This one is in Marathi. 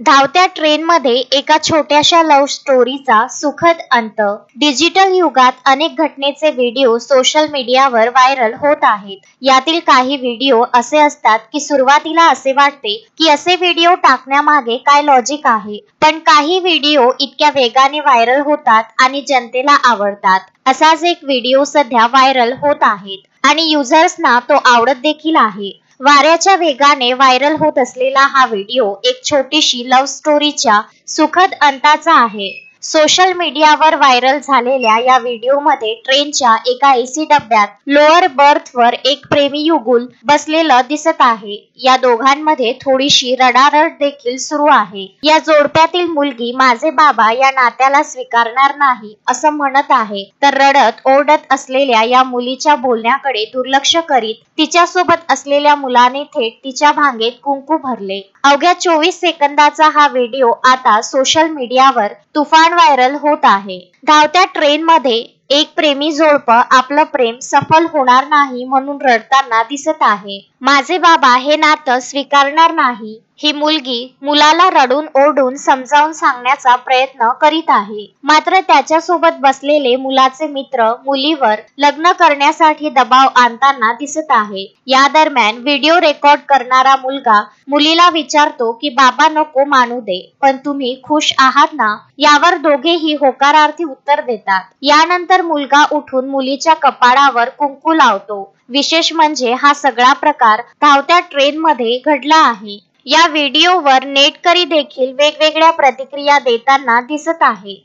धावत्या ट्रेनमध्ये एका छोट्याशा लव्ह स्टोरीचा सुखद अंत. डिजिटल युगात अनेक घटनेचे व्हिडिओ सोशल मीडियावर व्हायरल होत आहेत. यातील काही व्हिडिओ असे असतात की सुरुवातीला असे वाटते की असे व्हिडिओ टाकण्यामागे काय लॉजिक आहे, पण काही व्हिडिओ इतक्या वेगाने व्हायरल होतात आणि जनतेला आवडतात. असाच एक व्हिडिओ सध्या व्हायरल होत आहे आणि युजर्सना तो आवडत देखील आहे. वाऱ्याच्या वेगाने व्हायरल होत असलेला हा व्हिडिओ एक छोटीशी लव्ह स्टोरीच्या सुखद अंताचा आहे. सोशल मीडियावर व्हायरल झालेल्या या व्हिडिओमध्ये ट्रेनच्या एका एसी डब्यात लोअर बर्थवर एक प्रेमी युगुल बसलेलं दिसत आहे. या दोघांमध्ये थोडीशी रडारड देखील सुरू आहे. या जोडप्यातील मुलगी माझे बाबा या नात्याला स्वीकारणार नाही असं म्हणत आहे, तर रडत ओरडत असलेल्या या मुलीच्या बोलण्याकडे दुर्लक्ष करीत तिच्यासोबत असलेल्या मुलाने थेट तिच्या भांगेत कुंकू भरले. अवघ्या 24 सेकंदाचा हा व्हिडिओ आता सोशल मीडियावर तुफान व्हायरल होत आहे. धावत्या ट्रेनमध्ये एक प्रेमी जोडपं आपलं प्रेम सफल होणार नाही म्हणून रडताना दिसत आहे. माझे बाबा हे नातं स्वीकारणार नाही. ही मुलगी मुलाला रडून ओरडून समजावून सांगण्याचा प्रयत्न करीत आहे. मात्र त्याच्यासोबत बसलेले मुलाचे मित्र मुलीवर लग्न करण्यासाठी दबाव आणताना दिसत आहे. या दरम्यान व्हिडिओ रेकॉर्ड करणारा मुलगा मुलीला विचारतो की बाबा नको मानू दे, पण तुम्ही खुश आहात ना? यावर दोघेही होकारार्थी उत्तर देतात. यानंतर मुलगा उठून मुलीच्या कपाळावर कुंकू लावतो. विशेष म्हणजे हा सगळा प्रकार धावत्या ट्रेनमध्ये घडला आहे. या व्हिडिओवर नेटकरी देखील वेगवेगळ्या प्रतिक्रिया देताना दिसत आहे.